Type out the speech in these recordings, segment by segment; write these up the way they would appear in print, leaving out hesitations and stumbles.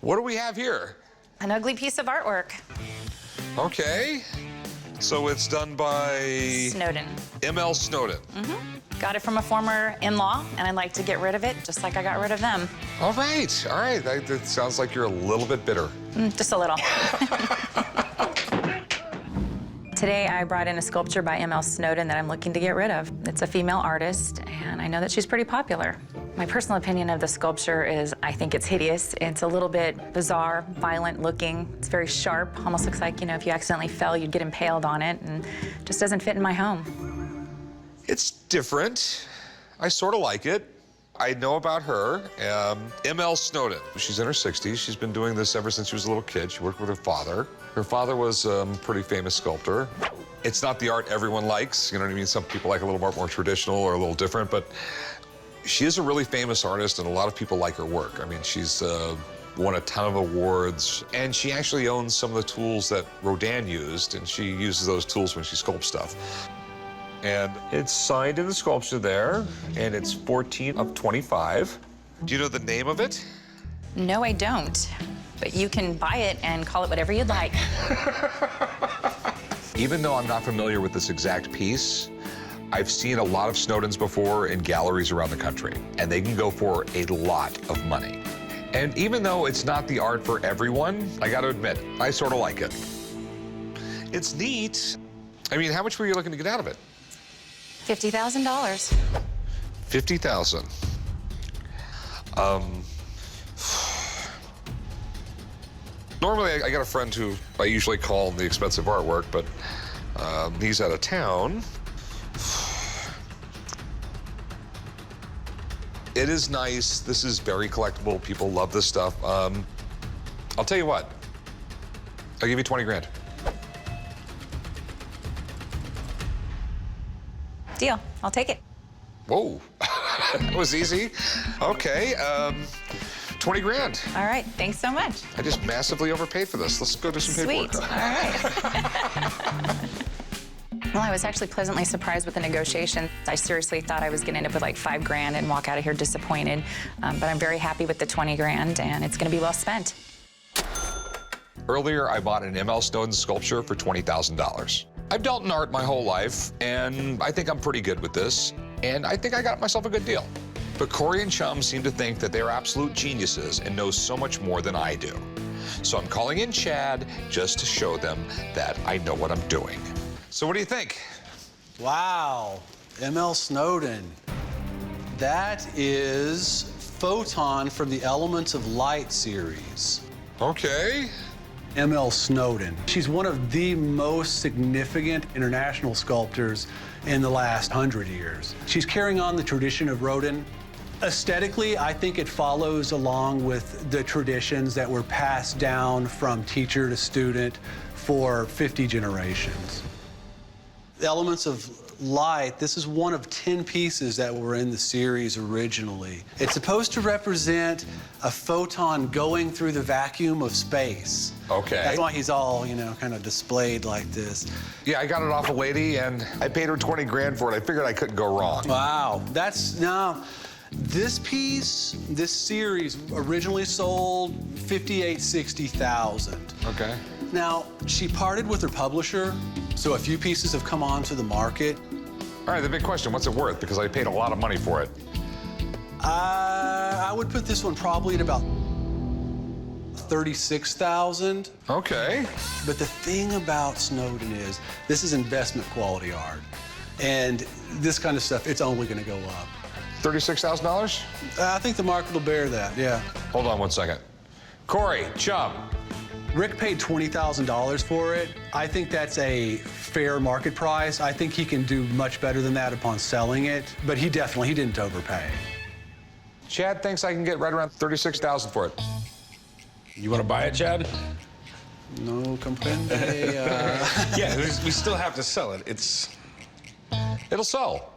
What do we have here? An ugly piece of artwork. Okay. So it's done by Snowden. M.L. Snowden. Got it from a former in-law, and I'd like to get rid of it, just like I got rid of them. All right, all right. That sounds like you're a little bit bitter. Just a little. Today, I brought in a sculpture by M.L. Snowden that I'm looking to get rid of. It's a female artist, and I know that she's pretty popular. My personal opinion of the sculpture is I think it's hideous. It's a little bit bizarre, violent looking. It's very sharp, almost looks like, you know, if you accidentally fell, you'd get impaled on it, and just doesn't fit in my home. It's different. I sort of like it. I know about her, M.L. Snowden. She's in her 60s. She's been doing this ever since she was a little kid. She worked with her father. Her father was a pretty famous sculptor. It's not the art everyone likes, you know what I mean? Some people like a little more traditional or a little different, but she is a really famous artist, and a lot of people like her work. I mean, she's won a ton of awards, and she actually owns some of the tools that Rodin used, and she uses those tools when she sculpts stuff. And it's signed in the sculpture there, and it's 14 of 25. Do you know the name of it? No, I don't. But you can buy it and call it whatever you'd like. Even though I'm not familiar with this exact piece, I've seen a lot of Snowdens before in galleries around the country, and they can go for a lot of money. And even though it's not the art for everyone, I gotta admit, I sort of like it. It's neat. I mean, how much were you looking to get out of it? $50,000. $50,000. Normally, I got a friend who I usually call the expensive artwork, but he's out of town. It is nice. This is very collectible. People love this stuff. I'll tell you what. I'll give you 20 grand. Deal. I'll take it. Whoa, that was easy. Okay, 20 grand. All right. Thanks so much. I just massively overpaid for this. Let's go do some Sweet. paperwork. All right. Well, I was actually pleasantly surprised with the negotiation. I seriously thought I was going to end up with like 5 grand and walk out of here disappointed. But I'm very happy with the 20 grand, and it's going to be well spent. Earlier, I bought an M.L. Snowden sculpture for $20,000. I've dealt in art my whole life, and I think I'm pretty good with this, and I think I got myself a good deal. But Corey and Chum seem to think that they're absolute geniuses and know so much more than I do. So I'm calling in Chad just to show them that I know what I'm doing. So what do you think? Wow, M.L. Snowden. That is Photon from the Elements of Light series. Okay. M.L. Snowden. She's one of the most significant international sculptors in the last 100 years. She's carrying on the tradition of Rodin. Aesthetically, I think it follows along with the traditions that were passed down from teacher to student for 50 generations. The Elements of Light, this is one of 10 pieces that were in the series originally. It's supposed to represent a photon going through the vacuum of space. Okay. That's why he's all, you know, kind of displayed like this. Yeah, I got it off a lady, and I paid her 20 grand for it. I figured I couldn't go wrong. Wow, now, this piece, this series originally sold $58,000-$60,000. Okay. Now, she parted with her publisher, so a few pieces have come onto the market. All right, the big question, what's it worth? Because I paid a lot of money for it. I would put this one probably at about $36,000. Okay. But the thing about Snowden is, this is investment quality art. And this kind of stuff, it's only gonna go up. $36,000? I think the market will bear that, yeah. Hold on one second. Corey, Chum. Rick paid $20,000 for it. I think that's a fair market price. I think he can do much better than that upon selling it, but he didn't overpay. Chad thinks I can get right around $36,000 for it. You want to buy it, Chad? No comprende. Yeah, we still have to sell it. It'll sell.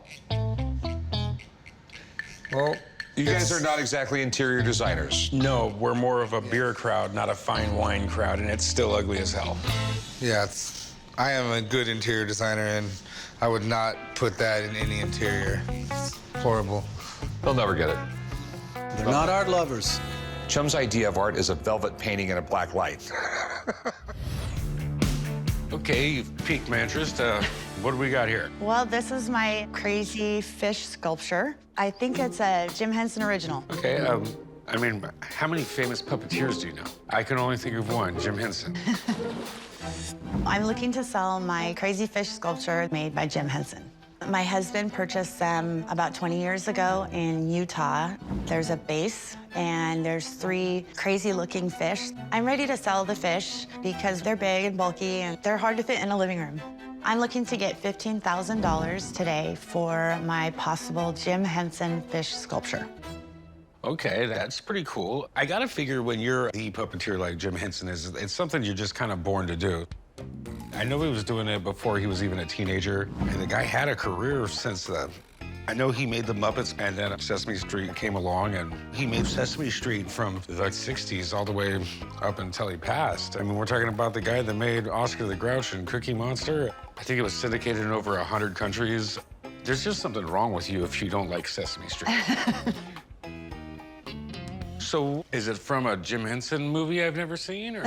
Well, you guys are not exactly interior designers. No, we're more of a beer crowd, not a fine wine crowd, and it's still ugly as hell. Yeah, I am a good interior designer, and I would not put that in any interior. It's horrible. They'll never get it. They're not art lovers. Chum's idea of art is a velvet painting in a black light. Okay, you've piqued my interest. What do we got here? Well, this is my crazy fish sculpture. I think it's a Jim Henson original. Okay, I mean, how many famous puppeteers do you know? I can only think of one, Jim Henson. I'm looking to sell my crazy fish sculpture made by Jim Henson. My husband purchased them about 20 years ago in Utah. There's a base, and there's 3 crazy-looking fish. I'm ready to sell the fish because they're big and bulky, and they're hard to fit in a living room. I'm looking to get $15,000 today for my possible Jim Henson fish sculpture. Okay, that's pretty cool. I gotta figure when you're the puppeteer like Jim Henson is, it's something you're just kind of born to do. I know he was doing it before he was even a teenager, and the guy had a career since then. I know he made the Muppets, and then Sesame Street came along, and he made Sesame Street from the 60s all the way up until he passed. I mean, we're talking about the guy that made Oscar the Grouch and Cookie Monster. I think it was syndicated in over 100 countries. There's just something wrong with you if you don't like Sesame Street. So, is it from a Jim Henson movie I've never seen, or?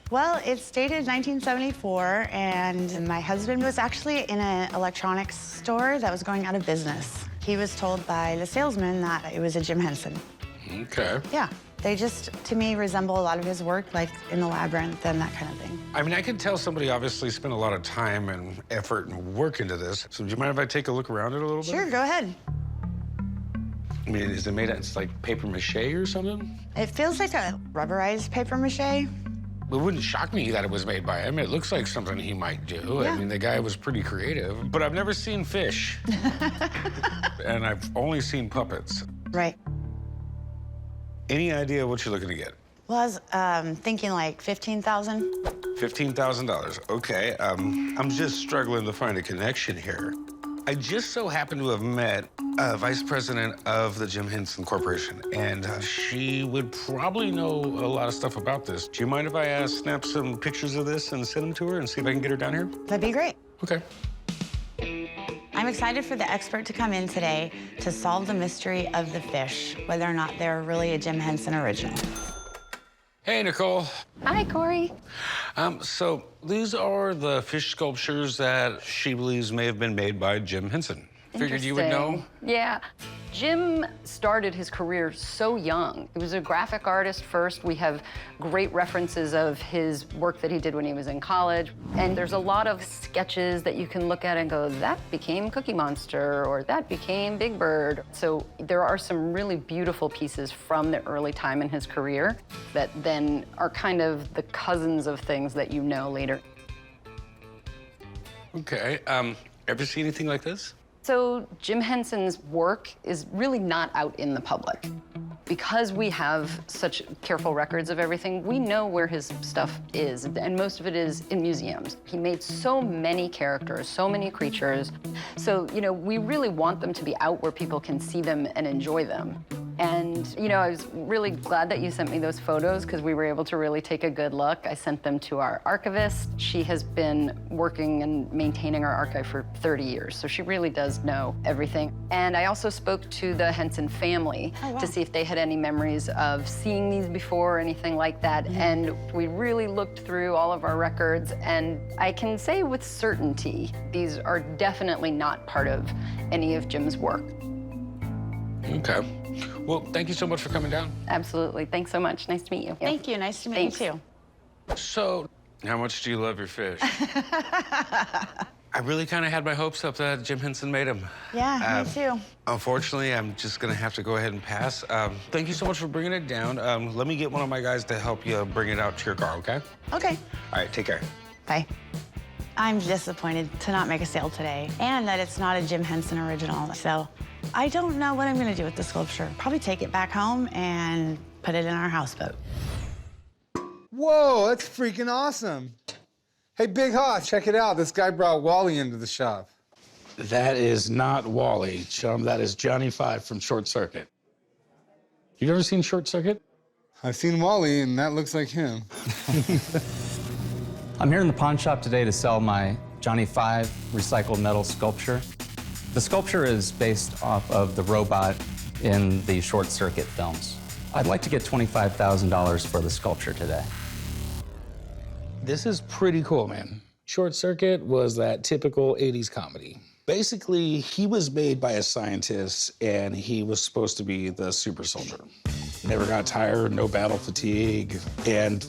Well, it's dated 1974, and my husband was actually in an electronics store that was going out of business. He was told by the salesman that it was a Jim Henson. Okay. Yeah, they just, to me, resemble a lot of his work, like in The Labyrinth and that kind of thing. I mean, I can tell somebody obviously spent a lot of time and effort and work into this. So do you mind if I take a look around it a little bit? Sure, go ahead. I mean, is it made out, it's like paper mache or something? It feels like a rubberized paper mache. It wouldn't shock me that it was made by him. It looks like something he might do. Yeah. I mean, the guy was pretty creative, but I've never seen fish. And I've only seen puppets. Right. Any idea what you're looking to get? Well, I was thinking like $15,000. $15,000, okay. I'm just struggling to find a connection here. I just so happen to have met a vice president of the Jim Henson Corporation, and she would probably know a lot of stuff about this. Do you mind if I snap some pictures of this and send them to her and see if I can get her down here? That'd be great. Okay. I'm excited for the expert to come in today to solve the mystery of the fish, whether or not they're really a Jim Henson original. Hey, Nicole. Hi, Corey. So these are the fish sculptures that she believes may have been made by Jim Henson. Figured you would know. Interesting. Yeah. Jim started his career so young. He was a graphic artist first. We have great references of his work that he did when he was in college. And there's a lot of sketches that you can look at and go, that became Cookie Monster, or that became Big Bird. So there are some really beautiful pieces from the early time in his career that then are kind of the cousins of things that you know later. Okay. Ever see anything like this? So Jim Henson's work is really not out in the public. Because we have such careful records of everything, we know where his stuff is, and most of it is in museums. He made so many characters, so many creatures. So, you know, we really want them to be out where people can see them and enjoy them. And, you know, I was really glad that you sent me those photos because we were able to really take a good look. I sent them to our archivist. She has been working and maintaining our archive for 30 years, so she really does know everything. And I also spoke to the Henson family to see if they had any memories of seeing these before or anything like that. And we really looked through all of our records, and I can say with certainty, these are definitely not part of any of Jim's work. Okay. Well, thank you so much for coming down. Absolutely. Thanks so much. Nice to meet you. Thank you. Nice to meet you, Thanks. too. So, how much do you love your fish? I really kind of had my hopes up that Jim Henson made them. Yeah, me too. Unfortunately, I'm just gonna have to go ahead and pass. Thank you so much for bringing it down. Let me get one of my guys to help you bring it out to your car, okay? Okay. All right, take care. Bye. I'm disappointed to not make a sale today and that it's not a Jim Henson original. So I don't know what I'm gonna do with the sculpture. Probably take it back home and put it in our houseboat. Whoa, that's freaking awesome. Hey, Big Hoss, check it out. This guy brought Wally into the shop. That is not Wally, chum. That is Johnny Five from Short Circuit. You've ever seen Short Circuit? I've seen Wally, and that looks like him. I'm here in the pawn shop today to sell my Johnny Five recycled metal sculpture. The sculpture is based off of the robot in the Short Circuit films. I'd like to get $25,000 for the sculpture today. This is pretty cool, man. Short Circuit was that typical 80s comedy. Basically, he was made by a scientist, and he was supposed to be the super soldier. Never got tired, no battle fatigue, and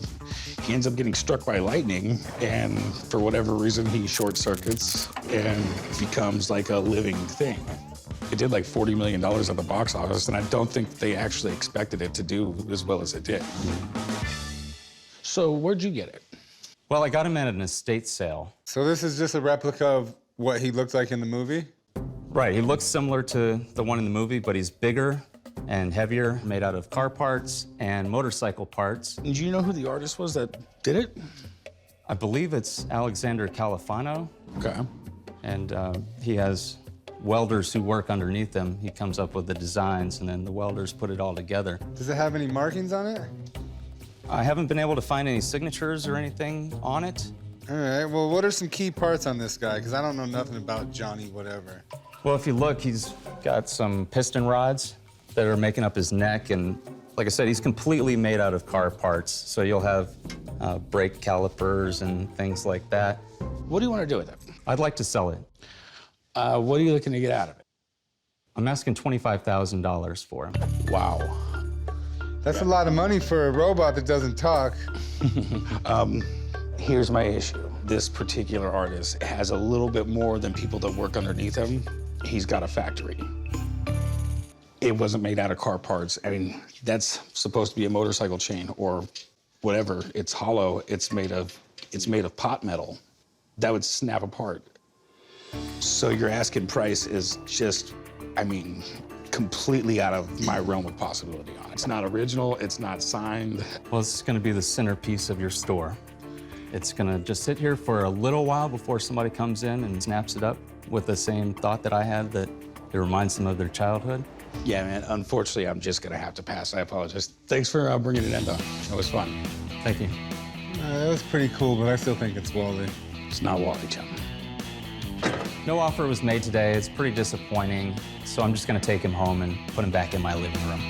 he ends up getting struck by lightning, and for whatever reason, he short circuits and becomes like a living thing. It did like $40 million at the box office, and I don't think they actually expected it to do as well as it did. So where'd you get it? Well, I got him at an estate sale. So this is just a replica of what he looked like in the movie? Right, he looks similar to the one in the movie, but he's bigger and heavier, made out of car parts and motorcycle parts. Do you know who the artist was that did it? I believe it's Alexander Califano. Okay. And he has welders who work underneath him. He comes up with the designs, and then the welders put it all together. Does it have any markings on it? I haven't been able to find any signatures or anything on it. All right, well, what are some key parts on this guy? Because I don't know nothing about Johnny whatever. Well, if you look, he's got some piston rods that are making up his neck, and like I said, he's completely made out of car parts. So you'll have brake calipers and things like that. What do you want to do with it? I'd like to sell it. What are you looking to get out of it? I'm asking $25,000 for him. Wow. That's a lot of money for a robot that doesn't talk. Here's my issue. This particular artist has a little bit more than people that work underneath him. He's got a factory. It wasn't made out of car parts. I mean, that's supposed to be a motorcycle chain or whatever. It's hollow. It's made of pot metal. That would snap apart. So your asking price is just, I mean, completely out of my realm of possibility on it. It's not original. It's not signed. Well, this is going to be the centerpiece of your store. It's going to just sit here for a little while before somebody comes in and snaps it up with the same thought that I had, that it reminds them of their childhood. Yeah, man, unfortunately, I'm just gonna have to pass. I apologize. Thanks for bringing it in, though. It was fun. Thank you. That was pretty cool, but I still think it's Wally. It's not Wally, Chum. No offer was made today. It's pretty disappointing. So I'm just going to take him home and put him back in my living room.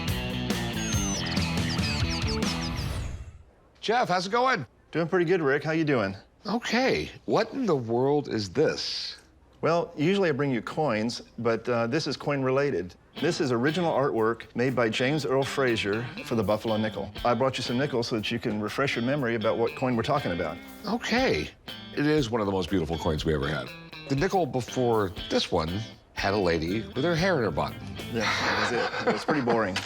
Jeff, how's it going? Doing pretty good, Rick. How you doing? Okay. What in the world is this? Well, usually I bring you coins, but this is coin-related. This is original artwork made by James Earl Frazier for the Buffalo nickel. I brought you some nickels so that you can refresh your memory about what coin we're talking about. Okay. It is one of the most beautiful coins we ever had. The nickel before this one had a lady with her hair in her bun. Yeah, that was it. It was pretty boring.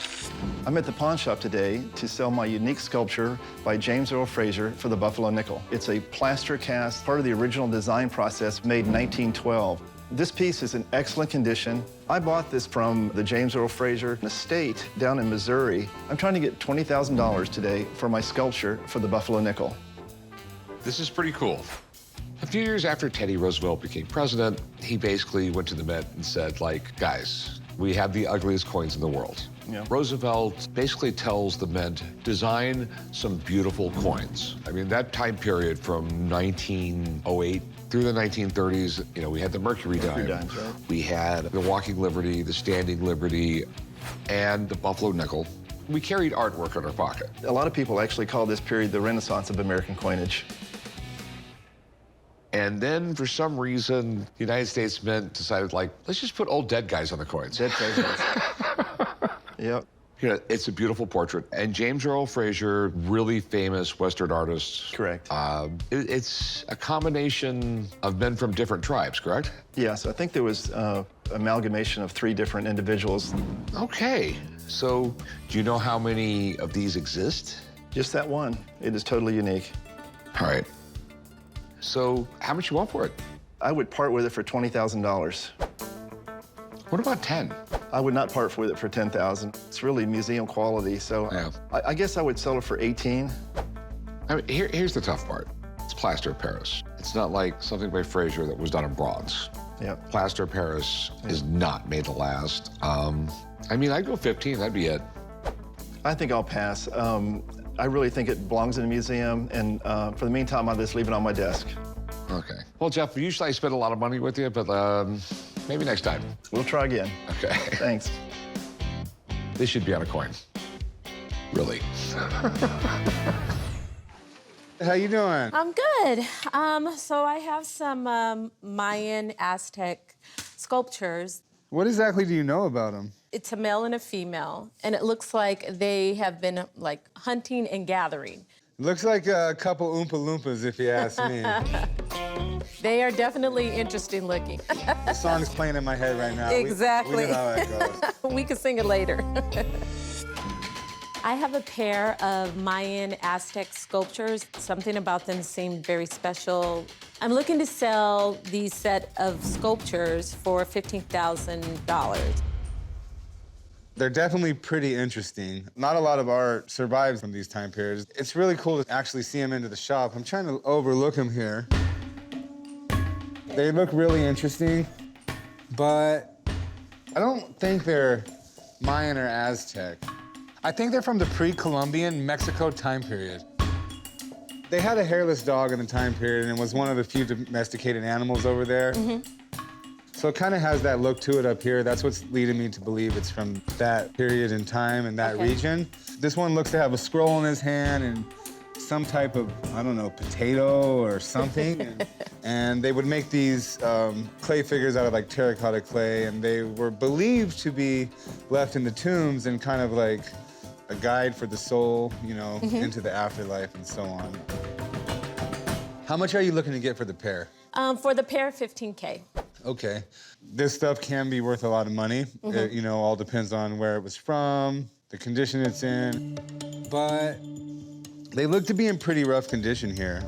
I'm at the pawn shop today to sell my unique sculpture by James Earl Frazier for the Buffalo nickel. It's a plaster cast, part of the original design process made in 1912. This piece is in excellent condition. I bought this from the James Earl Frazier estate down in Missouri. I'm trying to get $20,000 today for my sculpture for the Buffalo nickel. This is pretty cool. A few years after Teddy Roosevelt became president, he basically went to the Mint and said, like, guys, we have the ugliest coins in the world. Yeah. Roosevelt basically tells the Mint, design some beautiful coins. I mean, that time period from 1908 through the 1930s, you know, we had the Mercury dime. dimes, right? We had the Walking Liberty, the Standing Liberty, and the Buffalo nickel. We carried artwork in our pocket. A lot of people actually call this period the Renaissance of American coinage. And then, for some reason, the United States Mint decided, like, let's just put old dead guys on the coins. Dead presidents. Yep. You know, it's a beautiful portrait. And James Earl Frazier, really famous Western artist. Correct. It's a combination of men from different tribes, correct? Yes, I think there was amalgamation of 3 different individuals. Okay. So, do you know how many of these exist? Just that one. It is totally unique. All right. So, how much you want for it? I would part with it for $20,000. What about 10? I would not part with it for $10,000. It's really museum quality, so Yeah. I guess I would sell it for $18,000. I mean, here's the tough part. It's plaster of Paris. It's not like something by Frazier that was done in bronze. Yep. Plaster of Paris is not made to last. I mean, I'd go 15, that'd be it. I think I'll pass. I really think it belongs in a museum, and for the meantime, I'll just leave it on my desk. Okay. Well, Jeff, usually I spend a lot of money with you, but maybe next time. We'll try again. Okay. Thanks. This should be on a coin. really. How you doing? I'm good. So I have some Mayan Aztec sculptures. What exactly do you know about them? It's a male and a female, and it looks like they have been like hunting and gathering. Looks like a couple Oompa Loompas, if you ask me. They are definitely interesting looking. The song's playing in my head right now. Exactly. We know how that goes. We can sing it later. I have a pair of Mayan Aztec sculptures. Something about them seemed very special. I'm looking to sell these set of sculptures for $15,000. They're definitely pretty interesting. Not a lot of art survives from these time periods. It's really cool to actually see them into the shop. I'm trying to overlook them here. They look really interesting, but I don't think they're Mayan or Aztec. I think they're from the pre-Columbian Mexico time period. They had a hairless dog in the time period and was one of the few domesticated animals over there. So it kind of has that look to it up here. That's what's leading me to believe it's from that period in time and that region. This one looks to have a scroll in his hand and some type of, I don't know, potato or something. And they would make these clay figures out of like terracotta clay, and they were believed to be left in the tombs and kind of like a guide for the soul, you know, into the afterlife and so on. How much are you looking to get for the pair? For the pair, $15K. Okay. This stuff can be worth a lot of money. It, you know, all depends on where it was from, the condition it's in. But they look to be in pretty rough condition here.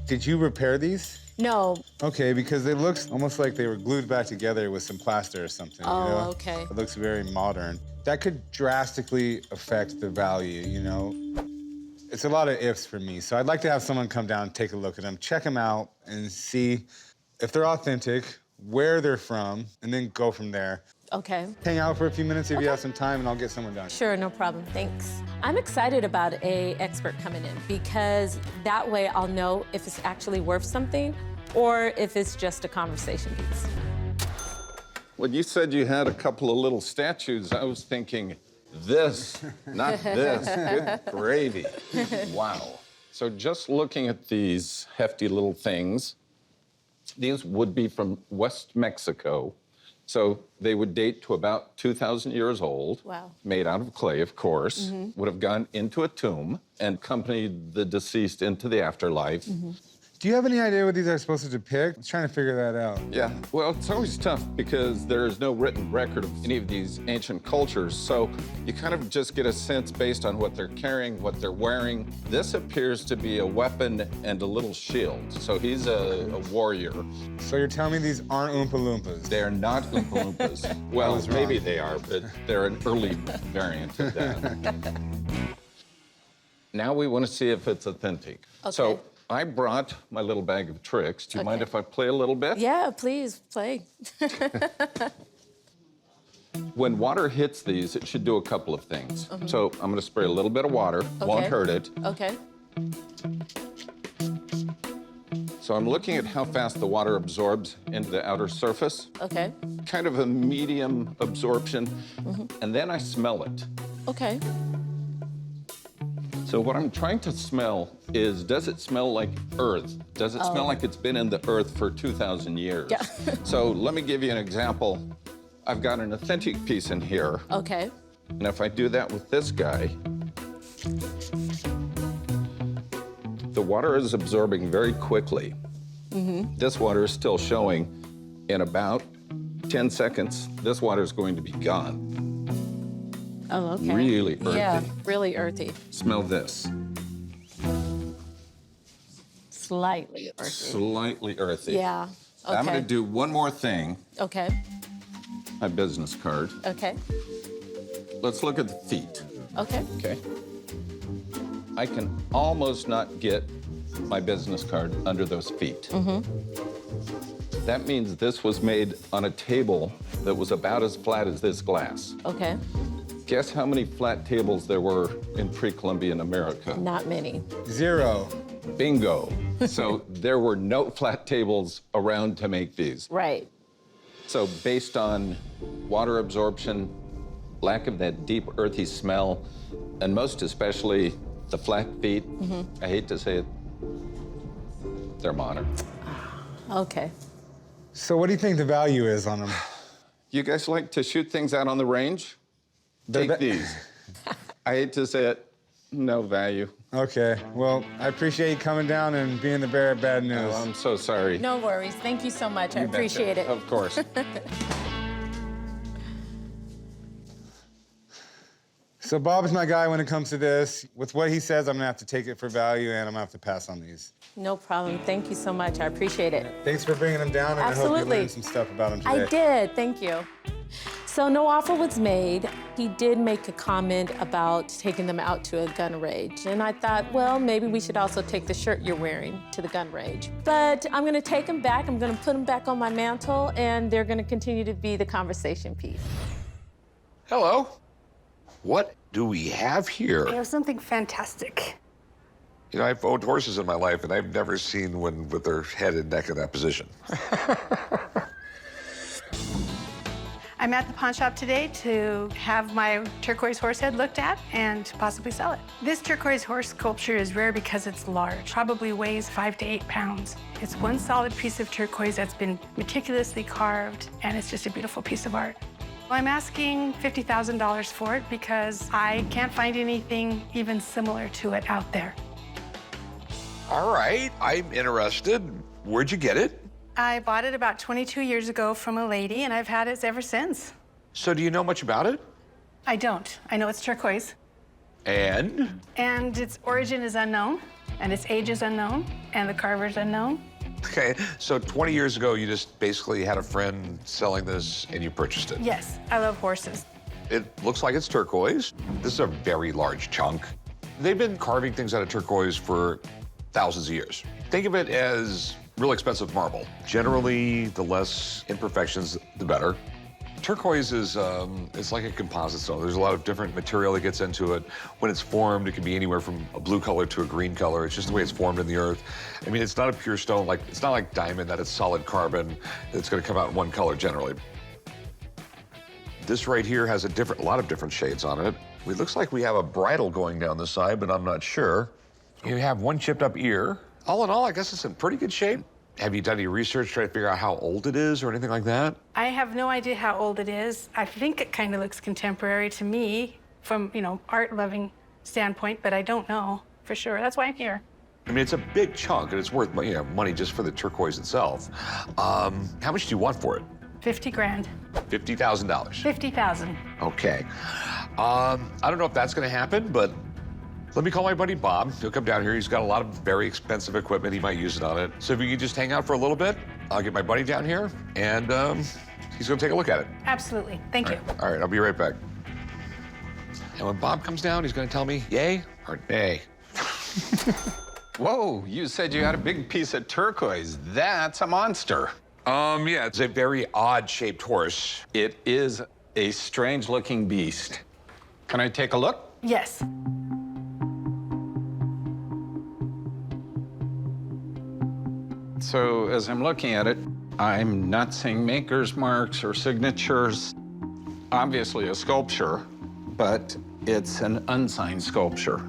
Did you repair these? No. Okay, because it looks almost like they were glued back together with some plaster or something. Oh, you know? okay. It looks very modern. That could drastically affect the value, you know? It's a lot of ifs for me, so I'd like to have someone come down and take a look at them, check them out, and see if they're authentic, where they're from, and then go from there. Okay. Hang out for a few minutes if you have some time, and I'll get someone down. Sure, no problem, thanks. I'm excited about an expert coming in because that way I'll know if it's actually worth something or if it's just a conversation piece. When you said you had a couple of little statues, I was thinking, this, not this. Good gravy. Wow. So just looking at these hefty little things, these would be from West Mexico. So they would date to about 2,000 years old. Wow. Made out of clay, of course. Would have gone into a tomb and accompanied the deceased into the afterlife. Do you have any idea what these are supposed to depict? I'm trying to figure that out. Yeah, well, it's always tough because there's no written record of any of these ancient cultures, so you kind of just get a sense based on what they're carrying, what they're wearing. This appears to be a weapon and a little shield, so he's a warrior. So you're telling me these aren't Oompa Loompas? They're not Oompa Loompas. Well, maybe they are, but they're an early variant of that. Now we want to see if it's authentic. Okay. So I brought my little bag of tricks. Do you mind if I play a little bit? Yeah, please, play. When water hits these, it should do a couple of things. So I'm going to spray a little bit of water. Won't hurt it. Okay. So I'm looking at how fast the water absorbs into the outer surface. Okay. Kind of a medium absorption. And then I smell it. Okay. So what I'm trying to smell is, does it smell like earth? Does it smell like it's been in the earth for 2,000 years? Yeah. So let me give you an example. I've got an authentic piece in here. Okay. And if I do that with this guy, the water is absorbing very quickly. This water is still showing. In about 10 seconds, this water is going to be gone. Oh, okay. Really earthy. Yeah, really earthy. Smell this. Slightly earthy. Slightly earthy. Yeah. Okay. I'm going to do one more thing. Okay. My business card. Okay. Let's look at the feet. Okay. Okay. I can almost not get my business card under those feet. That means this was made on a table that was about as flat as this glass. Okay. Guess how many flat tables there were in pre-Columbian America? Not many. 0. Bingo. So there were no flat tables around to make these. Right. So based on water absorption, lack of that deep, earthy smell, and most especially the flat feet. I hate to say it, they're modern. Okay. So what do you think the value is on them? You guys like to shoot things out on the range? Take these. I hate to say it, no value. Okay, well, I appreciate you coming down and being the bearer of bad news. Oh, I'm so sorry. No worries. Thank you so much. I You betcha. appreciate it. Of course. So Bob's my guy when it comes to this. With what he says, I'm gonna have to take it for value and I'm gonna have to pass on these. No problem. Thank you so much. I appreciate it. Thanks for bringing them down, and I hope you Absolutely. learned some stuff about them today. I did. Thank you. So no offer was made. He did make a comment about taking them out to a gun range. And I thought, well, maybe we should also take the shirt you're wearing to the gun range. But I'm gonna take them back. I'm gonna put them back on my mantle, and they're gonna continue to be the conversation piece. Hello. What do we have here? I have something fantastic. You know, I've owned horses in my life, and I've never seen one with their head and neck in that position. I'm at the pawn shop today to have my turquoise horse head looked at and possibly sell it. This turquoise horse sculpture is rare because it's large, probably weighs 5 to 8 pounds. It's one solid piece of turquoise that's been meticulously carved, and it's just a beautiful piece of art. I'm asking $50,000 for it because I can't find anything even similar to it out there. All right, I'm interested. Where'd you get it? I bought it about 22 years ago from a lady, and I've had it ever since. So do you know much about it? I don't. I know it's turquoise, And? and its origin is unknown, and its age is unknown, and the carver's unknown. Okay, so 20 years ago, you just basically had a friend selling this and you purchased it. Yes, I love horses. It looks like it's turquoise. This is a very large chunk. They've been carving things out of turquoise for thousands of years. Think of it as real expensive marble. Generally, the less imperfections, the better. Turquoise is, it's like a composite stone. There's a lot of different material that gets into it. When it's formed, it can be anywhere from a blue color to a green color. It's just the way it's formed in the earth. I mean, it's not a pure stone. Like, it's not like diamond that it's solid carbon. It's gonna come out in one color generally. This right here has a lot of different shades on it. It looks like we have a bridle going down the side, but I'm not sure. You have one chipped up ear. All in all, I guess it's in pretty good shape. Have you done any research trying to figure out how old it is or anything like that? I have no idea how old it is. I think it kind of looks contemporary to me from, art-loving standpoint, but I don't know for sure. That's why I'm here. I mean, it's a big chunk, and it's worth money just for the turquoise itself. How much do you want for it? 50 grand. $50,000. 50,000. Okay. I don't know if that's going to happen, but let me call my buddy Bob. He'll come down here. He's got a lot of very expensive equipment. He might use it on it. So if you could just hang out for a little bit, I'll get my buddy down here, and he's going to take a look at it. Absolutely. Thank you. All right, I'll be right back. And when Bob comes down, he's going to tell me yay or nay. Whoa, you said you had a big piece of turquoise. That's a monster. Yeah, it's a very odd-shaped horse. It is a strange-looking beast. Can I take a look? Yes. So as I'm looking at it, I'm not seeing maker's marks or signatures. Obviously a sculpture, but it's an unsigned sculpture.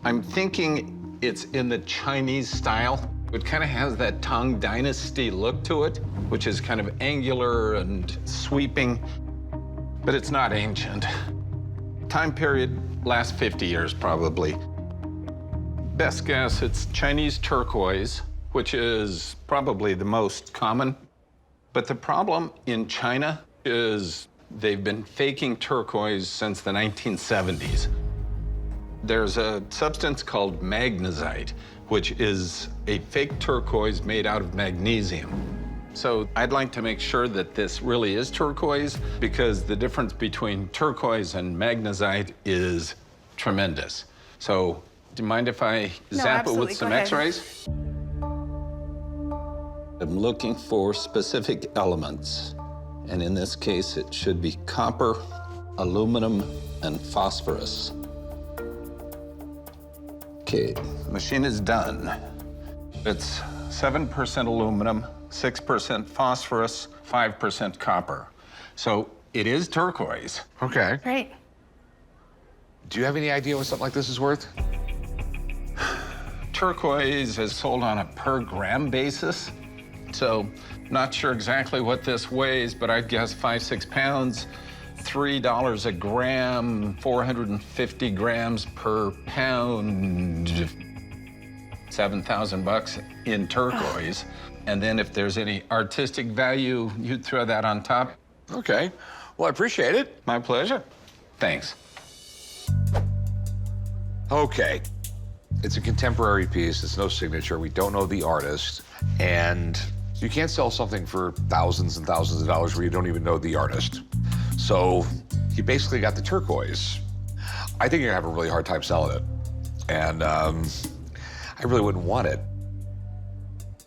I'm thinking it's in the Chinese style. It kind of has that Tang Dynasty look to it, which is kind of angular and sweeping, but it's not ancient. Time period, last 50 years probably. Best guess, it's Chinese turquoise, which is probably the most common. But the problem in China is they've been faking turquoise since the 1970s. There's a substance called magnesite, which is a fake turquoise made out of magnesium. So I'd like to make sure that this really is turquoise, because the difference between turquoise and magnesite is tremendous. So do you mind if I zap it with some X-rays? I'm looking for specific elements. And in this case, it should be copper, aluminum, and phosphorus. Okay, machine is done. It's 7% aluminum, 6% phosphorus, 5% copper. So It is turquoise. Okay. Great. Do you have any idea what something like this is worth? Turquoise is sold on a per gram basis. So, not sure exactly what this weighs, but I'd guess 5-6 pounds, $3 a gram, 450 grams per pound, $7,000 in turquoise. And then if there's any artistic value, you'd throw that on top. Okay. Well, I appreciate it. My pleasure. Thanks. Okay. It's a contemporary piece. It's no signature. We don't know the artist. And you can't sell something for thousands and thousands of dollars where you don't even know the artist. So you basically got the turquoise. I think you're gonna have a really hard time selling it. And I really wouldn't want it.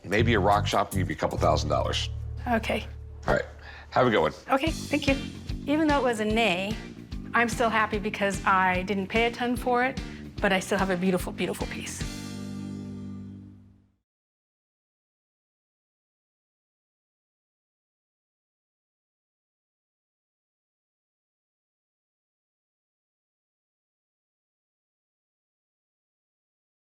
Maybe a rock shop can give you a couple $1,000s. Okay. All right. Have a good one. Okay, thank you. Even though it was a nay, I'm still happy because I didn't pay a ton for it, but I still have a beautiful, beautiful piece.